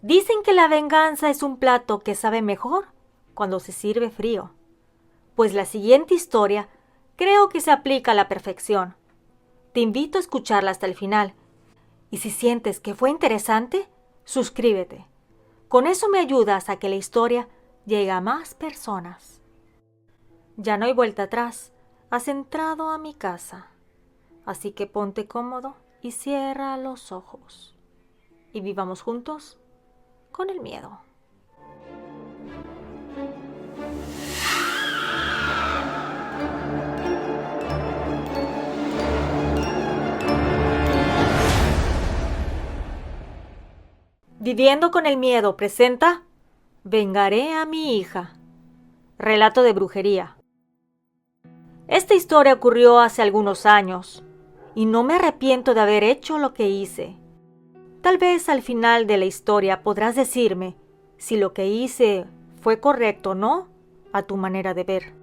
Dicen que la venganza es un plato que sabe mejor cuando se sirve frío. Pues la siguiente historia creo que se aplica a la perfección. Te invito a escucharla hasta el final. Y si sientes que fue interesante, suscríbete. Con eso me ayudas a que la historia llegue a más personas. Ya no hay vuelta atrás. Has entrado a mi casa. Así que ponte cómodo y cierra los ojos. Y vivamos juntos con el miedo. Viviendo con el miedo presenta Vengaré a mi hija. Relato de brujería. Esta historia ocurrió hace algunos años y no me arrepiento de haber hecho lo que hice. Tal vez al final de la historia podrás decirme si lo que hice fue correcto o no a tu manera de ver.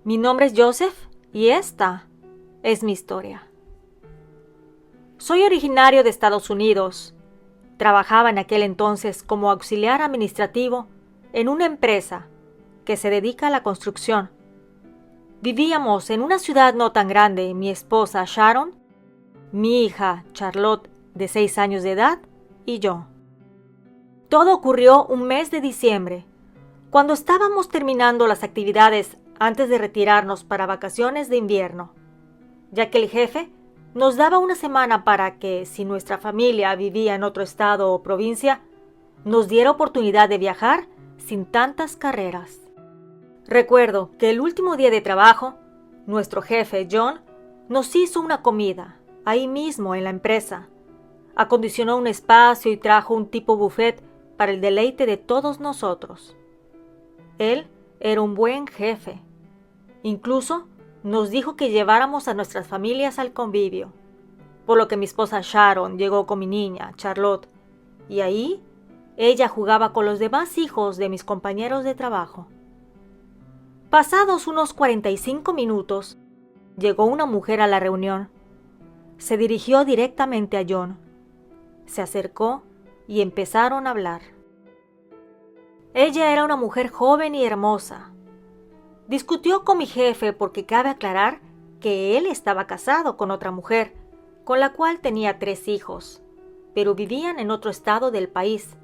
Mi nombre es Joseph y esta es mi historia. Soy originario de Estados Unidos. Trabajaba en aquel entonces como auxiliar administrativo en una empresa que se dedica a la construcción. Vivíamos en una ciudad no tan grande, mi esposa Sharon, mi hija Charlotte de 6 años de edad y yo. Todo ocurrió un mes de diciembre, cuando estábamos terminando las actividades antes de retirarnos para vacaciones de invierno, ya que el jefe nos daba una semana para que, si nuestra familia vivía en otro estado o provincia, nos diera oportunidad de viajar sin tantas carreras. Recuerdo que el último día de trabajo, nuestro jefe, John, nos hizo una comida, ahí mismo en la empresa. Acondicionó un espacio y trajo un tipo buffet para el deleite de todos nosotros. Él era un buen jefe. Incluso nos dijo que lleváramos a nuestras familias al convivio, por lo que mi esposa Sharon llegó con mi niña, Charlotte, y ahí ella jugaba con los demás hijos de mis compañeros de trabajo. Pasados unos 45 minutos, llegó una mujer a la reunión. Se dirigió directamente a John. Se acercó y empezaron a hablar. Ella era una mujer joven y hermosa. Discutió con mi jefe porque cabe aclarar que él estaba casado con otra mujer, con la cual tenía 3 hijos, pero vivían en otro estado del país.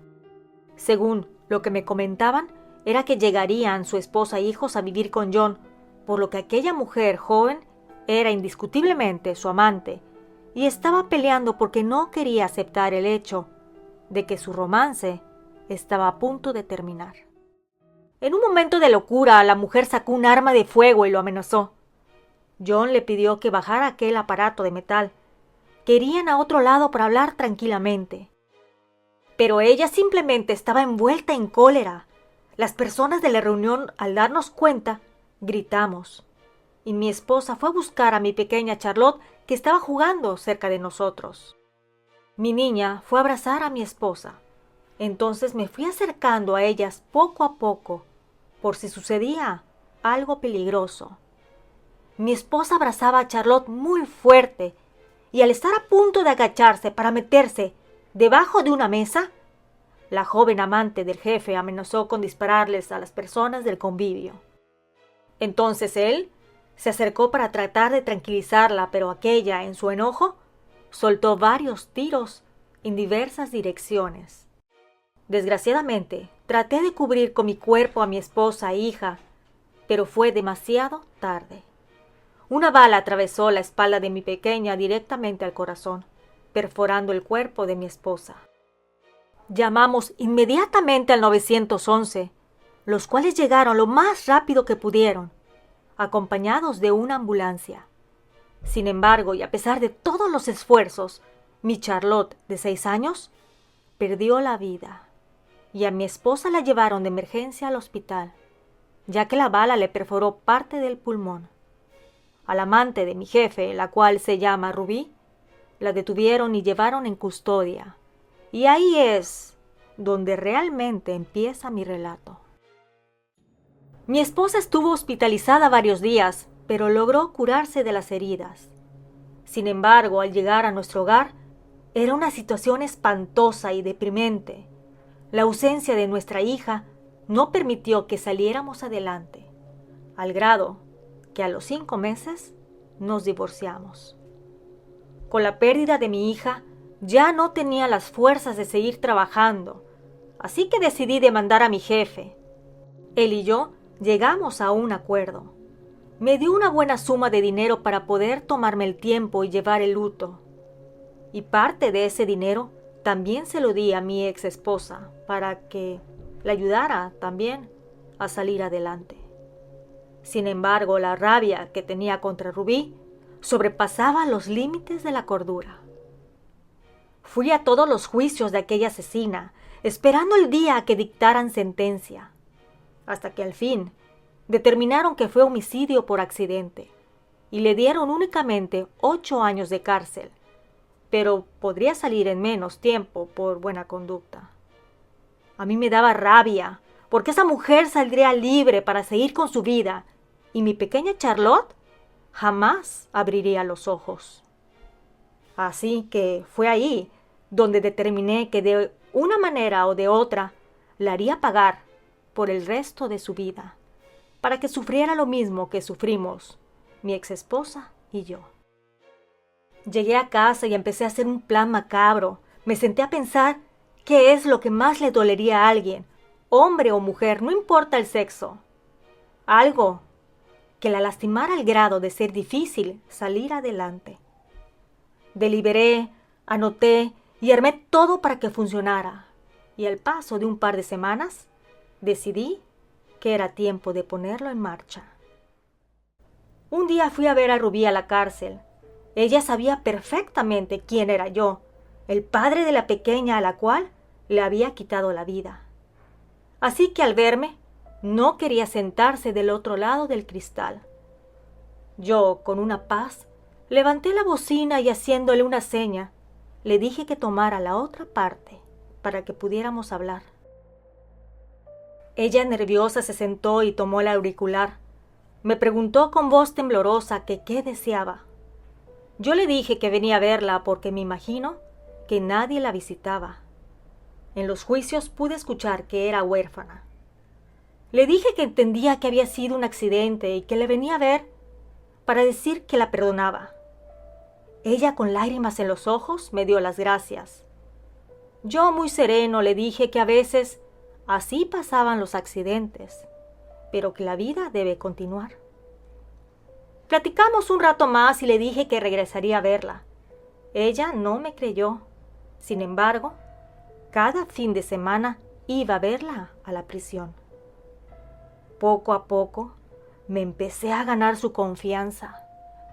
Según lo que me comentaban, era que llegarían su esposa e hijos a vivir con John, por lo que aquella mujer joven era indiscutiblemente su amante, y estaba peleando porque no quería aceptar el hecho de que su romance estaba a punto de terminar. En un momento de locura, la mujer sacó un arma de fuego y lo amenazó. John le pidió que bajara aquel aparato de metal. Querían a otro lado para hablar tranquilamente. Pero ella simplemente estaba envuelta en cólera. Las personas de la reunión, al darnos cuenta, gritamos. Y mi esposa fue a buscar a mi pequeña Charlotte, que estaba jugando cerca de nosotros. Mi niña fue a abrazar a mi esposa. Entonces me fui acercando a ellas poco a poco, por si sucedía algo peligroso. Mi esposa abrazaba a Charlotte muy fuerte, y al estar a punto de agacharse para meterse debajo de una mesa, la joven amante del jefe amenazó con dispararles a las personas del convivio. Entonces él se acercó para tratar de tranquilizarla, pero aquella, en su enojo, soltó varios tiros en diversas direcciones. Desgraciadamente, traté de cubrir con mi cuerpo a mi esposa e hija, pero fue demasiado tarde. Una bala atravesó la espalda de mi pequeña directamente al corazón, perforando el cuerpo de mi esposa. Llamamos inmediatamente al 911, los cuales llegaron lo más rápido que pudieron, acompañados de una ambulancia. Sin embargo, y a pesar de todos los esfuerzos, mi Charlotte, de 6 años, perdió la vida, y a mi esposa la llevaron de emergencia al hospital, ya que la bala le perforó parte del pulmón. Al amante de mi jefe, la cual se llama Rubí, la detuvieron y llevaron en custodia. Y ahí es donde realmente empieza mi relato. Mi esposa estuvo hospitalizada varios días, pero logró curarse de las heridas. Sin embargo, al llegar a nuestro hogar, era una situación espantosa y deprimente, la ausencia de nuestra hija no permitió que saliéramos adelante, al grado que a los 5 meses nos divorciamos. Con la pérdida de mi hija, ya no tenía las fuerzas de seguir trabajando, así que decidí demandar a mi jefe. Él y yo llegamos a un acuerdo. Me dio una buena suma de dinero para poder tomarme el tiempo y llevar el luto. Y parte de ese dinero también se lo di a mi ex esposa para que la ayudara también a salir adelante. Sin embargo, la rabia que tenía contra Rubí sobrepasaba los límites de la cordura. Fui a todos los juicios de aquella asesina, esperando el día a que dictaran sentencia, hasta que al fin determinaron que fue homicidio por accidente y le dieron únicamente 8 años de cárcel, pero podría salir en menos tiempo por buena conducta. A mí me daba rabia, porque esa mujer saldría libre para seguir con su vida, y mi pequeña Charlotte jamás abriría los ojos. Así que fue ahí donde determiné que de una manera o de otra la haría pagar por el resto de su vida, para que sufriera lo mismo que sufrimos mi ex esposa y yo. Llegué a casa y empecé a hacer un plan macabro. Me senté a pensar qué es lo que más le dolería a alguien, hombre o mujer, no importa el sexo. Algo que la lastimara al grado de ser difícil salir adelante. Deliberé, anoté y armé todo para que funcionara. Y al paso de un par de semanas, decidí que era tiempo de ponerlo en marcha. Un día fui a ver a Rubí a la cárcel. Ella sabía perfectamente quién era yo, el padre de la pequeña a la cual le había quitado la vida. Así que al verme, no quería sentarse del otro lado del cristal. Yo, con una paz, levanté la bocina y haciéndole una seña, le dije que tomara la otra parte para que pudiéramos hablar. Ella, nerviosa, se sentó y tomó el auricular. Me preguntó con voz temblorosa que qué deseaba. Yo le dije que venía a verla porque me imagino que nadie la visitaba. En los juicios pude escuchar que era huérfana. Le dije que entendía que había sido un accidente y que le venía a ver para decir que la perdonaba. Ella, con lágrimas en los ojos, me dio las gracias. Yo, muy sereno, le dije que a veces así pasaban los accidentes, pero que la vida debe continuar. Platicamos un rato más y le dije que regresaría a verla. Ella no me creyó. Sin embargo, cada fin de semana iba a verla a la prisión. Poco a poco me empecé a ganar su confianza,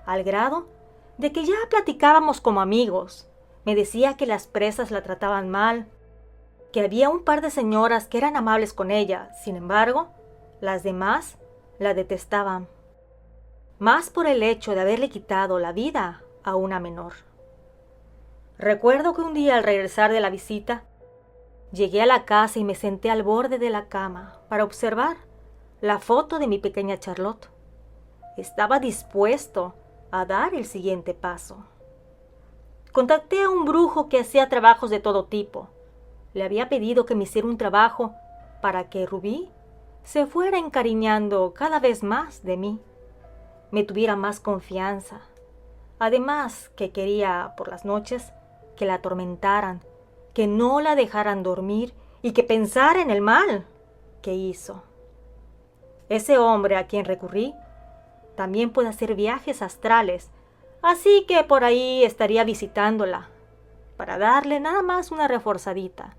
al grado de que ya platicábamos como amigos. Me decía que las presas la trataban mal, que había un par de señoras que eran amables con ella. Sin embargo, las demás la detestaban, más por el hecho de haberle quitado la vida a una menor. Recuerdo que un día, al regresar de la visita, llegué a la casa y me senté al borde de la cama para observar la foto de mi pequeña Charlotte. Estaba dispuesto a dar el siguiente paso. Contacté a un brujo que hacía trabajos de todo tipo. Le había pedido que me hiciera un trabajo para que Rubí se fuera encariñando cada vez más de mí, me tuviera más confianza. Además, que quería por las noches que la atormentaran, que no la dejaran dormir y que pensara en el mal que hizo. Ese hombre a quien recurrí también puede hacer viajes astrales, así que por ahí estaría visitándola para darle nada más una reforzadita,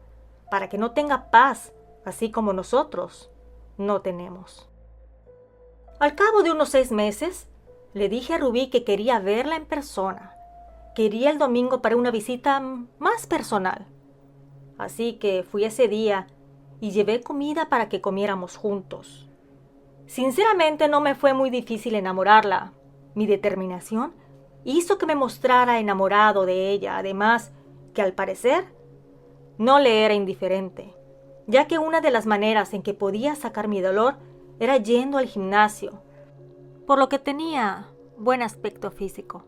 para que no tenga paz, así como nosotros no tenemos. Al cabo de unos 6 meses, le dije a Rubí que quería verla en persona. Quería el domingo para una visita más personal. Así que fui ese día y llevé comida para que comiéramos juntos. Sinceramente no me fue muy difícil enamorarla. Mi determinación hizo que me mostrara enamorado de ella, además que al parecer no le era indiferente, ya que una de las maneras en que podía sacar mi dolor era yendo al gimnasio, por lo que tenía buen aspecto físico.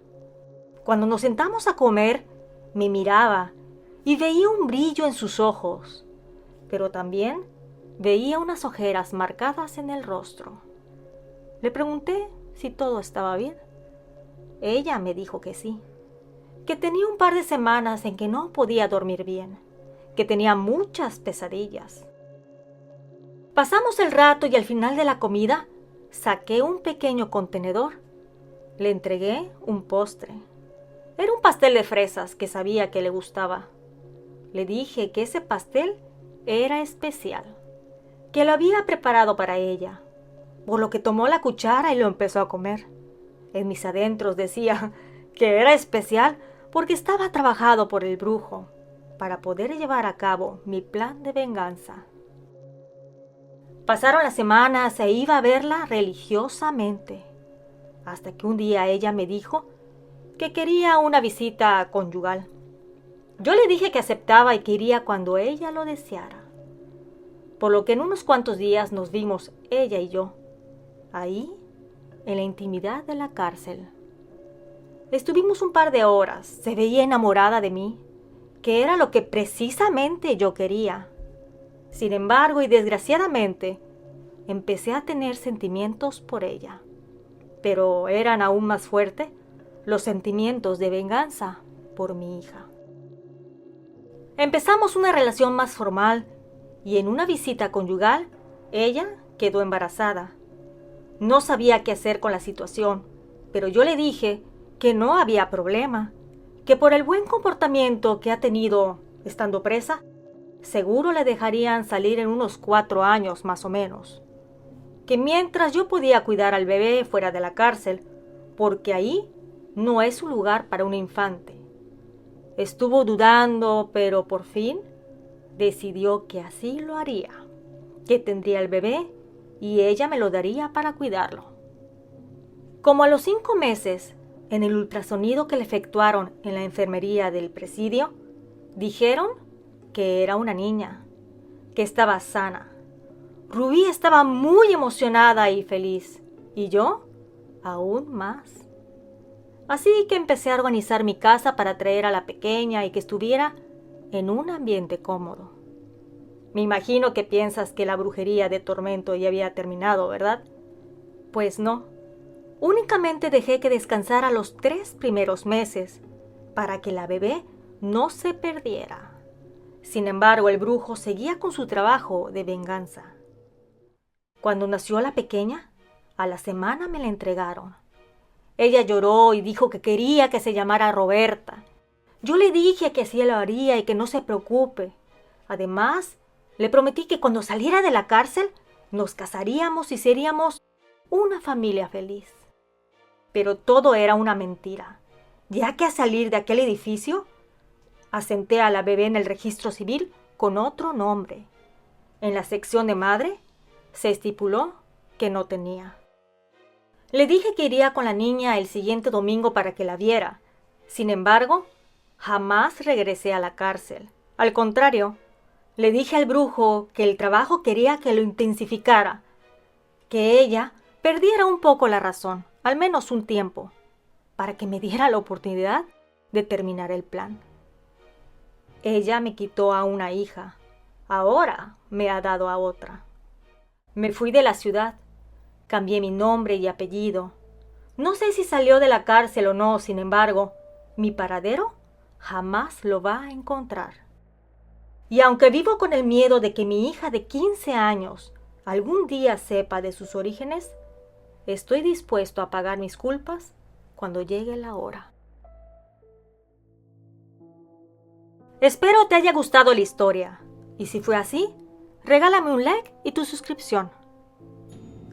Cuando nos sentamos a comer, me miraba y veía un brillo en sus ojos. pero también veía unas ojeras marcadas en el rostro. Le pregunté si todo estaba bien. Ella me dijo que sí, que tenía un par de semanas en que no podía dormir bien, que tenía muchas pesadillas. Pasamos el rato y al final de la comida saqué un pequeño contenedor. Le entregué un postre. Era un pastel de fresas que sabía que le gustaba. Le dije que ese pastel era especial, que lo había preparado para ella, por lo que tomó la cuchara y lo empezó a comer. En mis adentros decía que era especial porque estaba trabajado por el brujo para poder llevar a cabo mi plan de venganza. Pasaron las semanas e iba a verla religiosamente, hasta que un día ella me dijo que quería una visita conyugal. Yo le dije que aceptaba y que iría cuando ella lo deseara, por lo que en unos cuantos días nos vimos ella y yo, ahí, en la intimidad de la cárcel. Estuvimos un par de horas, se veía enamorada de mí, que era lo que precisamente yo quería. Sin embargo, y desgraciadamente, empecé a tener sentimientos por ella, pero eran aún más fuertes los sentimientos de venganza por mi hija. Empezamos una relación más formal y en una visita conyugal, ella quedó embarazada. No sabía qué hacer con la situación, pero yo le dije que no había problema, que por el buen comportamiento que ha tenido estando presa, seguro le dejarían salir en unos 4 años más o menos. Que mientras yo podía cuidar al bebé fuera de la cárcel, porque ahí no es un lugar para un infante. Estuvo dudando, pero por fin decidió que así lo haría, que tendría el bebé y ella me lo daría para cuidarlo. Como a los 5 meses, en el ultrasonido que le efectuaron en la enfermería del presidio, dijeron que era una niña, que estaba sana. Rubí estaba muy emocionada y feliz, y yo aún más. Así que empecé a organizar mi casa para traer a la pequeña y que estuviera en un ambiente cómodo. Me imagino que piensas que la brujería de Tormento ya había terminado, ¿verdad? Pues no. Únicamente dejé que descansara los 3 primeros meses para que la bebé no se perdiera. Sin embargo, el brujo seguía con su trabajo de venganza. Cuando nació la pequeña, a la semana me la entregaron. Ella lloró y dijo que quería que se llamara Roberta. Yo le dije que así lo haría y que no se preocupe. Además, le prometí que cuando saliera de la cárcel, nos casaríamos y seríamos una familia feliz. Pero todo era una mentira, ya que al salir de aquel edificio, asenté a la bebé en el registro civil con otro nombre. En la sección de madre, se estipuló que no tenía. Le dije que iría con la niña el siguiente domingo para que la viera. Sin embargo, jamás regresé a la cárcel. Al contrario, le dije al brujo que el trabajo quería que lo intensificara, que ella perdiera un poco la razón, al menos un tiempo, para que me diera la oportunidad de terminar el plan. Ella me quitó a una hija, ahora me ha dado a otra. Me fui de la ciudad. Cambié mi nombre y apellido. No sé si salió de la cárcel o no, sin embargo, mi paradero jamás lo va a encontrar. Y aunque vivo con el miedo de que mi hija de 15 años algún día sepa de sus orígenes, estoy dispuesto a pagar mis culpas cuando llegue la hora. Espero te haya gustado la historia, y si fue así, regálame un like y tu suscripción.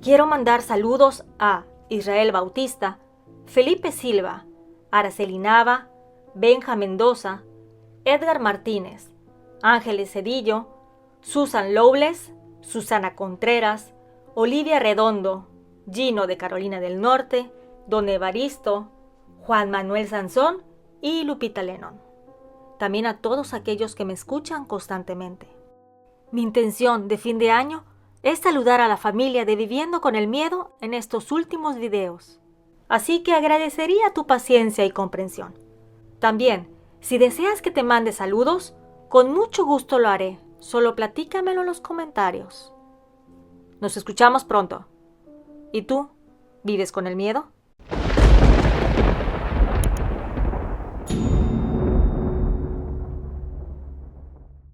Quiero mandar saludos a Israel Bautista, Felipe Silva, Araceli Nava, Benja Mendoza, Edgar Martínez, Ángeles Cedillo, Susan Lowles, Susana Contreras, Olivia Redondo, Gino de Carolina del Norte, Don Evaristo, Juan Manuel Sansón y Lupita Lennon. También a todos aquellos que me escuchan constantemente. Mi intención de fin de año es saludar a la familia de Viviendo con el Miedo en estos últimos videos. Así que agradecería tu paciencia y comprensión. También, si deseas que te mande saludos, con mucho gusto lo haré, Solo platícamelo en los comentarios. Nos escuchamos pronto. ¿Y tú? ¿Vives con el miedo?